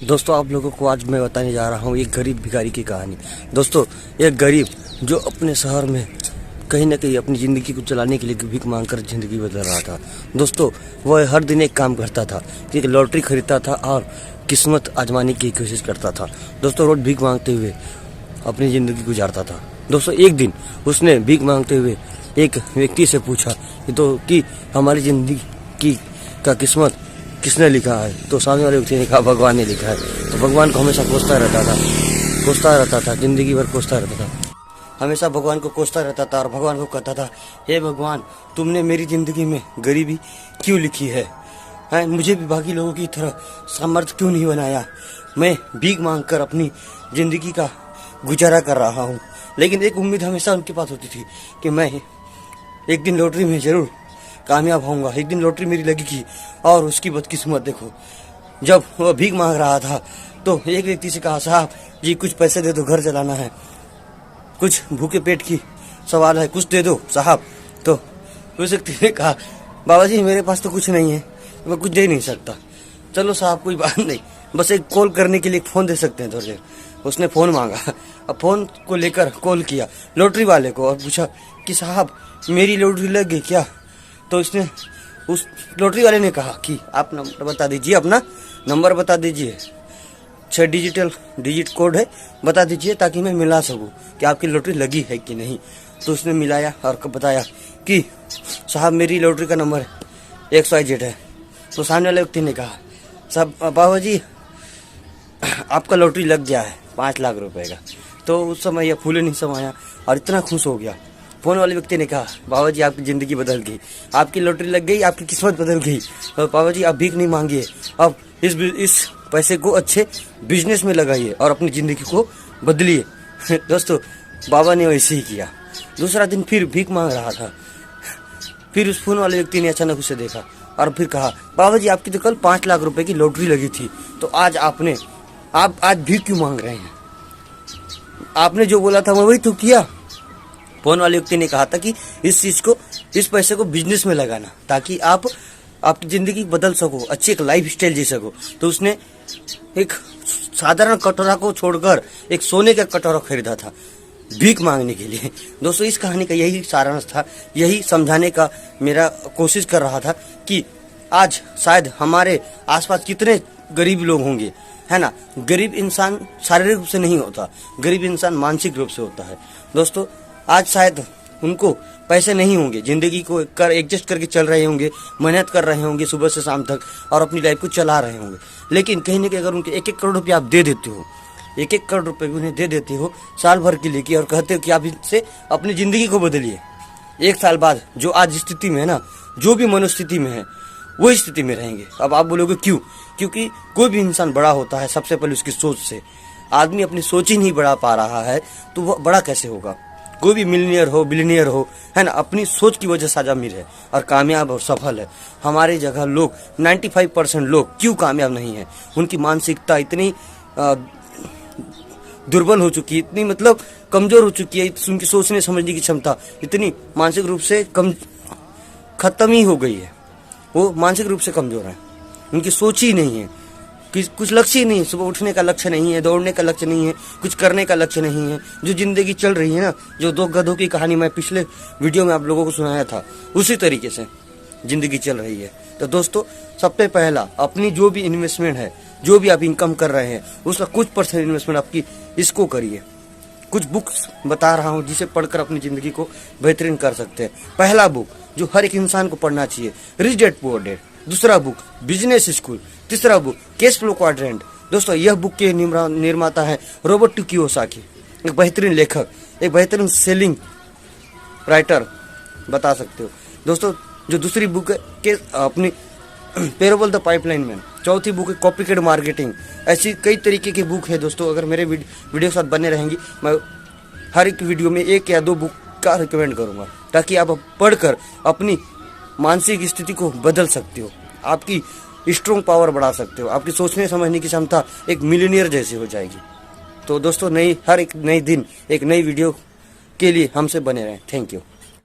दोस्तों आप लोगों को आज मैं बताने जा रहा हूँ एक गरीब भिखारी की कहानी। दोस्तों एक गरीब जो अपने शहर में कहीं ना कहीं अपनी ज़िंदगी को चलाने के लिए भीख मांगकर ज़िंदगी बदल रहा था। दोस्तों वह हर दिन एक काम करता था कि लॉटरी खरीदता था और किस्मत आजमाने की कोशिश करता था। दोस्तों रोज भीख मांगते हुए अपनी ज़िंदगी गुजारता था। दोस्तों एक दिन उसने भीख मांगते हुए एक व्यक्ति से पूछा कि हमारी ज़िंदगी का किस्मत किसने लिखा है। तो सामने वाले व्यक्ति ने कहा भगवान ने लिखा है। तो भगवान को हमेशा कोसता रहता था, जिंदगी भर कोसता रहता था, हमेशा भगवान को कोसता रहता था और भगवान को कहता था, हे भगवान तुमने मेरी जिंदगी में गरीबी क्यों लिखी है? मुझे भी बाकी लोगों की तरह सामर्थ्य क्यों नहीं बनाया? मैं भीख मांग कर अपनी जिंदगी का गुजारा कर रहा हूँ। लेकिन एक उम्मीद हमेशा उनके पास होती थी कि मैं एक दिन लॉटरी में जरूर कामयाब होऊंगा। एक दिन लॉटरी मेरी लगेगी। और उसकी बदकिस्मत देखो, जब वह भीख मांग रहा था तो एक व्यक्ति से कहा, साहब जी कुछ पैसे दे दो, घर चलाना है, कुछ भूखे पेट की सवाल है, कुछ दे दो साहब। तो उस व्यक्ति ने कहा, बाबा जी मेरे पास तो कुछ नहीं है, मैं कुछ दे नहीं सकता। चलो साहब कोई बात नहीं, बस एक कॉल करने के लिए फ़ोन दे सकते हैं थोड़ी देर। उसने फ़ोन मांगा। अब फ़ोन को लेकर कॉल किया लॉटरी वाले को और पूछा कि साहब मेरी लॉटरी लग गई क्या? तो इसने उस लॉटरी वाले ने कहा कि आप नंबर बता दीजिए, अपना नंबर बता दीजिए, 6 डिजिट कोड है, बता दीजिए ताकि मैं मिला सकूं कि आपकी लॉटरी लगी है कि नहीं। तो उसने मिलाया और बताया कि साहब मेरी लॉटरी का नंबर XYZ है। तो सामने वाले व्यक्ति ने कहा, साहब बाबा जी आपका लॉटरी लग गया है 5 लाख रुपए का। तो उस समय यह फूले नहीं समाया और इतना खुश हो गया। फोन वाले व्यक्ति ने कहा, बाबा जी आपकी ज़िंदगी बदल गई, आपकी लॉटरी लग गई, आपकी किस्मत बदल गई। और बाबा जी आप भीख नहीं मांगिए, अब इस पैसे को अच्छे बिजनेस में लगाइए और अपनी ज़िंदगी को बदलिए। दोस्तों बाबा ने वैसे ही किया। दूसरा दिन फिर भीख मांग रहा था। फिर उस फोन वाले व्यक्ति ने अचानक उसे देखा और फिर कहा, बाबा जी आपकी तो कल 5 लाख रुपए की लॉटरी लगी थी, तो आज आप आज भीख क्यों मांग रहे हैं? आपने जो बोला था मैं वही तो किया। फोन वाले व्यक्ति ने कहा था कि इस पैसे को बिजनेस में लगाना ताकि आप आपकी जिंदगी बदल सको, अच्छी एक लाइफ स्टाइल जी सको। तो उसने एक साधारण कटोरा को छोड़कर एक सोने का कटोरा खरीदा था भीख मांगने के लिए। दोस्तों इस कहानी का यही सारांश था, यही समझाने का मेरा कोशिश कर रहा था कि आज शायद हमारे आसपास कितने गरीब लोग होंगे, है ना। गरीब इंसान शारीरिक रूप से नहीं होता, गरीब इंसान मानसिक रूप से होता है। दोस्तों आज शायद उनको पैसे नहीं होंगे, जिंदगी को एडजस्ट करके चल रहे होंगे, मेहनत कर रहे होंगे सुबह से शाम तक और अपनी लाइफ को चला रहे होंगे। लेकिन कहीं ना कहीं अगर उनके 1-1 करोड़ रुपये आप दे देते हो, 1-1 करोड़ रुपये भी उन्हें दे देते हो साल भर के लिए और कहते हो कि आप इससे अपनी जिंदगी को बदलिए, 1 साल बाद जो आज स्थिति में है ना, जो भी मनोस्थिति में है वही स्थिति में रहेंगे। अब आप बोलोगे क्यों? क्योंकि कोई भी इंसान बड़ा होता है सबसे पहले उसकी सोच से। आदमी अपनी सोच ही नहीं बढ़ा पा रहा है तो वह बड़ा कैसे होगा? कोई भी मिलीनियर हो, बिलियनियर हो, है ना, अपनी सोच की वजह से आज अमीर है और कामयाब और सफल है। हमारे जगह लोग 95% लोग क्यों कामयाब नहीं है? उनकी मानसिकता इतनी दुर्बल हो चुकी है, इतनी मतलब कमजोर हो चुकी है, उनकी सोचने समझने की क्षमता इतनी मानसिक रूप से खत्म ही हो गई है। वो मानसिक रूप से कमजोर है, उनकी सोच ही नहीं है, कुछ लक्ष्य ही नहीं, सुबह उठने का लक्ष्य नहीं है, दौड़ने का लक्ष्य नहीं है, कुछ करने का लक्ष्य नहीं है। जो जिंदगी चल रही है ना, जो 2 गधों की कहानी मैं पिछले वीडियो में आप लोगों को सुनाया था, उसी तरीके से जिंदगी चल रही है। तो दोस्तों सबसे पहला अपनी जो भी इन्वेस्टमेंट है, जो भी आप इनकम कर रहे हैं उसका कुछ % इन्वेस्टमेंट आपकी इसको करिए। कुछ बुक्स बता रहा हूँ जिसे पढ़कर अपनी ज़िंदगी को बेहतरीन कर सकते हैं। पहला बुक जो हर एक इंसान को पढ़ना चाहिए, रिच डैड पुअर डैड। दूसरा बुक बिजनेस स्कूल। तीसरा बुक कैश फ्लो क्वाड्रेंट। दोस्तों यह बुक के निर्माता है रॉबर्ट कियोसाकी, एक बेहतरीन लेखक, एक बेहतरीन सेलिंग राइटर बता सकते हो। दोस्तों जो दूसरी बुक है के अपनी पेरोबल द पाइपलाइन मैन। चौथी बुक है कॉपीकैट मार्केटिंग। ऐसी कई तरीके की बुक है दोस्तों। अगर मेरे वीडियो के साथ बने रहेंगी, मैं हर एक वीडियो में 1 या 2 बुक का रिकमेंड करूंगा ताकि आप पढ़कर अपनी मानसिक स्थिति को बदल सकते हो, आपकी स्ट्रॉन्ग पावर बढ़ा सकते हो, आपकी सोचने समझने की क्षमता एक मिलियनियर जैसी हो जाएगी। तो दोस्तों हर एक नई दिन एक नई वीडियो के लिए हमसे बने रहें। Thank you.